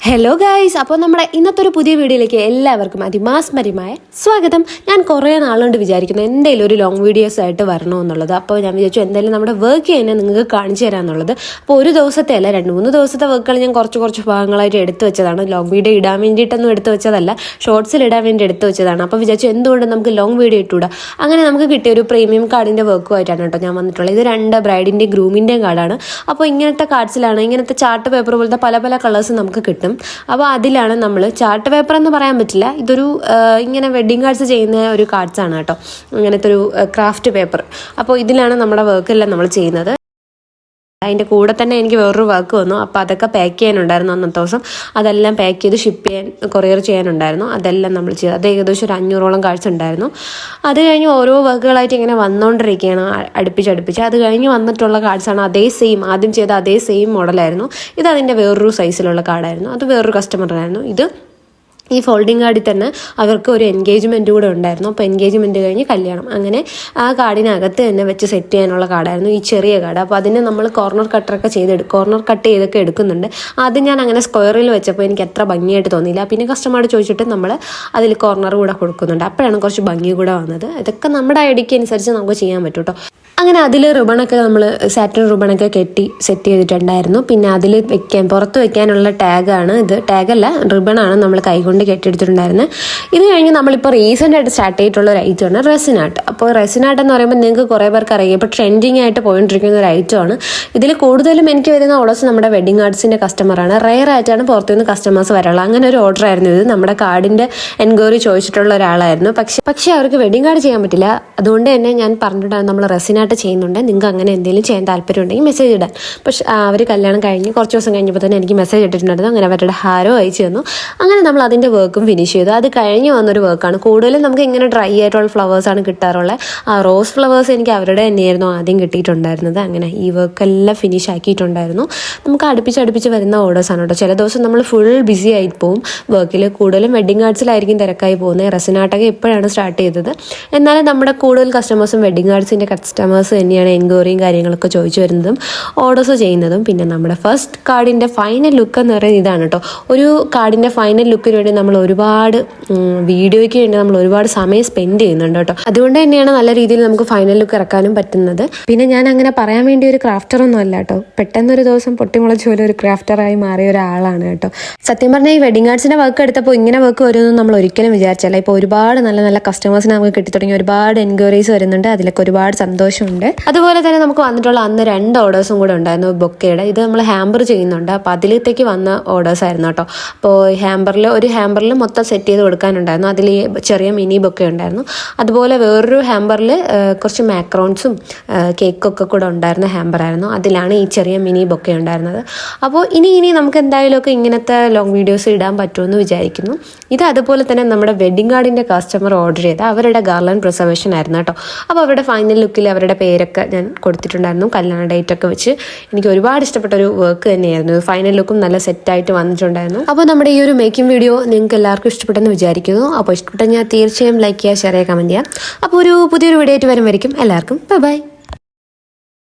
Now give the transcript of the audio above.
Hello guys, അപ്പോൾ നമ്മുടെ ഇന്നത്തെ ഒരു പുതിയ വീഡിയോയിലേക്ക് എല്ലാവർക്കും അതിമാസ്മര്യമായ സ്വാഗതം. ഞാൻ കുറേ നാളുകൊണ്ട് വിചാരിക്കുന്നു എന്തെങ്കിലും ഒരു ലോങ് വീഡിയോസ് ആയിട്ട് വരണമെന്നുള്ളത്. അപ്പോൾ ഞാൻ വിചാരിച്ചു എന്തായാലും നമ്മുടെ വർക്ക് തന്നെ നിങ്ങൾക്ക് കാണിച്ചു തരാമെന്നുള്ളത്. അപ്പോൾ ഒരു ദിവസത്തെ അല്ല, 2-3 ദിവസത്തെ വർക്കുകൾ ഞാൻ കുറച്ച് ഭാഗങ്ങളായിട്ട് എടുത്തു വെച്ചതാണ്. ലോങ് വീഡിയോ ഇടാൻ വേണ്ടിയിട്ടൊന്നും എടുത്തു വെച്ചതല്ല, ഷോർട്സിൽ ഇടാൻ വേണ്ടി എടുത്തു വെച്ചതാണ്. അപ്പോൾ വിചാരിച്ചു എന്തുകൊണ്ട് നമുക്ക് ലോങ് വീഡിയോ ഇട്ടുകൂടാ. അങ്ങനെ നമുക്ക് കിട്ടിയ ഒരു പ്രീമിയം കാർഡിൻ്റെ വർക്കുമായിട്ടാണ് കേട്ടോ ഞാൻ വന്നിട്ടുള്ളത്. ഇത് 2 ബ്രൈഡിൻ്റെയും ഗ്രൂമിൻ്റെയും കാർഡാണ്. അപ്പോൾ ഇങ്ങനത്തെ കാർഡ്സിലാണ്, ഇങ്ങനത്തെ ചാർട്ട് പേപ്പർ പോലത്തെ പല കളേഴ്സ് നമുക്ക് കിട്ടും. അപ്പോൾ അതിലാണ് നമ്മൾ ചാർട്ട് പേപ്പർ എന്ന് പറയാൻ പറ്റില്ല, ഇതൊരു ഇങ്ങനെ വെഡ്ഡിങ് കാർഡ്സ് ചെയ്യുന്ന ഒരു കാർഡ്സ് ആണ് കേട്ടോ, ഇങ്ങനത്തെ ഒരു ക്രാഫ്റ്റ് പേപ്പർ. അപ്പോൾ ഇതിലാണ് നമ്മുടെ വർക്കെല്ലാം നമ്മൾ ചെയ്യുന്നത്. അതിൻ്റെ കൂടെ തന്നെ എനിക്ക് വേറൊരു വർക്ക് വന്നു. അപ്പോൾ അതൊക്കെ പാക്ക് ചെയ്യാനുണ്ടായിരുന്നു അന്നത്തെ ദിവസം. അതെല്ലാം പാക്ക് ചെയ്ത് ഷിപ്പ് ചെയ്യാൻ, കൊറിയർ ചെയ്യാനുണ്ടായിരുന്നു. അതെല്ലാം നമ്മൾ ചെയ്തു. അത് ഏകദേശം ഒരു 500ഓളം കാർഡ്സ് ഉണ്ടായിരുന്നു. അത് കഴിഞ്ഞ് ഓരോ വർക്കുകളായിട്ട് ഇങ്ങനെ വന്നുകൊണ്ടിരിക്കുകയാണ് അടുപ്പിച്ച്. അത് കഴിഞ്ഞ് വന്നിട്ടുള്ള കാർഡ്സാണ് ആദ്യം ചെയ്ത അതേ സെയിം മോഡലായിരുന്നു. ഇത് അതിൻ്റെ വേറൊരു സൈസിലുള്ള കാർഡായിരുന്നു. അത് വേറൊരു കസ്റ്റമറിനായിരുന്നു. ഇത് ഈ ഫോൾഡിങ് കാർഡിൽ തന്നെ അവർക്ക് ഒരു എൻഗേജ്മെൻറ്റ് കൂടെ ഉണ്ടായിരുന്നു. അപ്പോൾ എൻഗേജ്മെൻറ്റ് കഴിഞ്ഞ് കല്യാണം, അങ്ങനെ ആ കാർഡിനകത്ത് തന്നെ വെച്ച് സെറ്റ് ചെയ്യാനുള്ള കാർഡായിരുന്നു ഈ ചെറിയ കാർഡ്. അപ്പോൾ അതിന് നമ്മൾ കോർണർ കട്ട് ചെയ്തൊക്കെ എടുക്കുന്നുണ്ട്. ആദ്യം ഞാൻ അങ്ങനെ സ്ക്വയറിൽ വെച്ചപ്പോൾ എനിക്ക് അത്ര ഭംഗിയായിട്ട് തോന്നിയില്ല. പിന്നെ കസ്റ്റമറോട് ചോദിച്ചിട്ട് നമ്മൾ അതിൽ കോർണർ കൂടെ കൊടുക്കുന്നുണ്ട്. അപ്പോഴാണ് കുറച്ച് ഭംഗി കൂടെ വന്നത്. ഇതൊക്കെ നമ്മുടെ ഐഡിയക്ക് അനുസരിച്ച് നമുക്ക് ചെയ്യാൻ പറ്റും കേട്ടോ. അങ്ങനെ അതിൽ റിബണൊക്കെ നമ്മൾ സാറ്റിൻ റിബണൊക്കെ കെട്ടി സെറ്റ് ചെയ്തിട്ടുണ്ടായിരുന്നു. പിന്നെ അതിൽ പുറത്ത് വെക്കാനുള്ള ടാഗാണ് ഇത്. ടാഗല്ല, റിബണാണ് നമ്മൾ കൈകൊണ്ട് കെട്ടിയെടുത്തിട്ടുണ്ടായിരുന്നത്. ഇത് കഴിഞ്ഞ് നമ്മളിപ്പോൾ റീസെൻ്റായിട്ട് സ്റ്റാർട്ട് ചെയ്തിട്ടുള്ള ഒരു ഐറ്റമാണ് റെസിൻ ആർട്ട്. അപ്പോൾ റെസിൻ ആർട്ട് എന്ന് പറയുമ്പോൾ നിങ്ങൾക്ക് കുറേ പേർക്ക് അറിയാം, ഇപ്പോൾ ട്രെൻഡിങ് ആയിട്ട് പോയിട്ടിരിക്കുന്ന ഒരു ഐറ്റമാണ്. ഇതിൽ കൂടുതലും എനിക്ക് വരുന്ന ഓർഡേഴ്സ് നമ്മുടെ വെഡിങ് ആർട്സിൻ്റെ കസ്റ്റമറാണ്. റെയർ ആയിട്ടാണ് പുറത്തുനിന്ന് കസ്റ്റമേഴ്സ് വരാനുള്ളത്. അങ്ങനെ ഒരു ഓർഡർ ആയിരുന്നു ഇത്. നമ്മുടെ കാർഡിൻ്റെ എൻക്വയറി ചോദിച്ചിട്ടുള്ള ഒരാളായിരുന്നു. പക്ഷേ അവർക്ക് വെഡിങ് കാർഡ് ചെയ്യാൻ പറ്റില്ല. അതുകൊണ്ട് തന്നെ ഞാൻ പറഞ്ഞിട്ടാണ് നമ്മൾ റെസിൻ ആർട്ട് ചെയ്യുന്നുണ്ട്, നിങ്ങൾക്ക് അങ്ങനെ എന്തെങ്കിലും ചെയ്യാൻ താല്പര്യം ഉണ്ടെങ്കിൽ മെസ്സേജ് ഇടാൻ. പക്ഷേ അവർ കല്യാണം കഴിഞ്ഞ് കുറച്ച് ദിവസം കഴിഞ്ഞപ്പോൾ തന്നെ എനിക്ക് മെസ്സേജ് ഇട്ടിട്ടുണ്ടായിരുന്നു. അങ്ങനെ അവരുടെ ഹാരോ അയച്ചു തന്നു. അങ്ങനെ നമ്മൾ അതിൻ്റെ വർക്കും ഫിനിഷ് ചെയ്തു. അത് കഴിഞ്ഞ് വന്നൊരു വർക്കാണ്. കൂടുതലും നമുക്ക് ഇങ്ങനെ ഡ്രൈ ആയിട്ടുള്ള ഫ്ലവേഴ്സാണ് കിട്ടാറുള്ളത്. ആ റോസ് ഫ്ലവേഴ്സ് എനിക്ക് അവരുടെ തന്നെയായിരുന്നു ആദ്യം കിട്ടിയിട്ടുണ്ടായിരുന്നത്. അങ്ങനെ ഈ വർക്കെല്ലാം ഫിനിഷ് ആക്കിയിട്ടുണ്ടായിരുന്നു. നമുക്ക് അടുപ്പിച്ച് വരുന്ന ഓർഡേഴ്സാണ് കേട്ടോ. ചില ദിവസം നമ്മൾ ഫുൾ ബിസി ആയി പോകും വർക്കിൽ. കൂടുതലും വെഡ്ഡിങ് കാർഡ്സിലായിരിക്കും തിരക്കായി പോകുന്നത്. റെസിനാട്ടൊക്കെ എപ്പോഴാണ് സ്റ്റാർട്ട് ചെയ്തത്. എന്നാലും നമ്മുടെ കൂടുതൽ കസ്റ്റമേഴ്സും വെഡ്ഡിങ് കാർഡ്സിൻ്റെ കസ്റ്റമേഴ്സ് തന്നെയാണ് എൻക്വയറിയും കാര്യങ്ങളൊക്കെ ചോദിച്ചു വരുന്നതും ഓർഡേഴ്സ് ചെയ്യുന്നതും. പിന്നെ നമ്മുടെ ഫസ്റ്റ് കാർഡിൻ്റെ ഫൈനൽ ലുക്ക് എന്ന് പറയുന്നത് ഇതാണ് കേട്ടോ. ഒരു കാർഡിൻ്റെ ഫൈനൽ ലുക്കിന് വേണ്ടി നമ്മൾ ഒരുപാട് വീഡിയോയ്ക്ക് വേണ്ടി നമ്മൾ ഒരുപാട് സമയം സ്പെൻഡ് ചെയ്യുന്നുണ്ട് കേട്ടോ. അതുകൊണ്ട് തന്നെയാണ് നല്ല രീതിയിൽ നമുക്ക് ഫൈനൽ ലുക്ക് ഇറക്കാനും പറ്റുന്നത്. പിന്നെ ഞാൻ അങ്ങനെ പറയാൻ വേണ്ടി ഒരു ക്രാഫ്റ്ററൊന്നും അല്ല കേട്ടോ. പെട്ടെന്നൊരു ദിവസം പൊട്ടിമുളച്ച പോലെ ഒരു ക്രാഫ്റ്ററായി മാറിയ ഒരാളാണ് കേട്ടോ. സത്യം പറഞ്ഞാൽ ഈ വെഡിങ് കാർഡ്സിൻ്റെ വർക്ക് എടുത്തപ്പോൾ ഇങ്ങനെ വർക്ക് വരുമെന്ന് നമ്മൾ ഒരിക്കലും വിചാരിച്ചല്ല. ഇപ്പോൾ ഒരുപാട് നല്ല കസ്റ്റമേഴ്സിനെ നമുക്ക് കിട്ടിത്തുടങ്ങി. ഒരുപാട് എൻക്വയറീസ് വരുന്നുണ്ട്. അതിലൊക്കെ ഒരുപാട് സന്തോഷമുണ്ട്. അതുപോലെ തന്നെ നമുക്ക് വന്നിട്ടുള്ള അന്ന് 2 ഓർഡേഴ്സും കൂടെ ഉണ്ടായിരുന്നു ബൊക്കയുടെ. ഇത് നമ്മൾ ഹാമ്പർ ചെയ്യുന്നുണ്ട്. അപ്പോൾ അതിലേക്ക് വന്ന ഓർഡേഴ്സ് ആയിരുന്നു കേട്ടോ. അപ്പോൾ ഒരു ഹാമ്പറിൽ മൊത്തം സെറ്റ് ചെയ്ത് കൊടുക്കാനുണ്ടായിരുന്നു. അതിൽ ചെറിയ മിനി ബൊക്കെ ഉണ്ടായിരുന്നു. അതുപോലെ വേറൊരു ഹാമ്പറിൽ കുറച്ച് മാക്രോൺസും കേക്കൊക്കെ കൂടെ ഉണ്ടായിരുന്ന ഹാമ്പറായിരുന്നു. അതിലാണ് ഈ ചെറിയ മിനി ബൊക്കെ ഉണ്ടായിരുന്നത്. അപ്പോൾ ഇനി നമുക്ക് എന്തായാലുമൊക്കെ ഇങ്ങനത്തെ ലോങ് വീഡിയോസ് ഇടാൻ പറ്റുമെന്ന് വിചാരിക്കുന്നു. ഇത് അതുപോലെ തന്നെ നമ്മുടെ വെഡിങ് കാർഡിൻ്റെ കസ്റ്റമർ ഓർഡർ ചെയ്ത അവരുടെ ഗാർലൻഡ് പ്രിസർവേഷൻ ആയിരുന്നു കേട്ടോ. അപ്പോൾ അവരുടെ ഫൈനൽ ലുക്കിൽ അവരുടെ പേരൊക്കെ ഞാൻ കൊടുത്തിട്ടുണ്ടായിരുന്നു, കല്യാണ ഡേറ്റൊക്കെ വെച്ച്. എനിക്ക് ഒരുപാട് ഇഷ്ടപ്പെട്ട ഒരു വർക്ക് തന്നെയായിരുന്നു. ഫൈനൽ ലുക്കും നല്ല സെറ്റായിട്ട് വന്നിട്ടുണ്ടായിരുന്നു. അപ്പോൾ നമ്മുടെ ഈ ഒരു മേക്കിംഗ് വീഡിയോ നിങ്ങൾക്ക് എല്ലാവർക്കും ഇഷ്ടപ്പെട്ടെന്ന് വിചാരിക്കുന്നു. അപ്പോൾ ഇഷ്ടപ്പെട്ട ഞാൻ തീർച്ചയായും ലൈക്ക് ചെയ്യുക, ഷെയർ ചെയ്യുക, കമൻറ്റ് ചെയ്യുക. അപ്പോൾ ഒരു പുതിയൊരു വീഡിയോ ആയിട്ട് വരുമായിരിക്കും. എല്ലാവർക്കും ബൈ.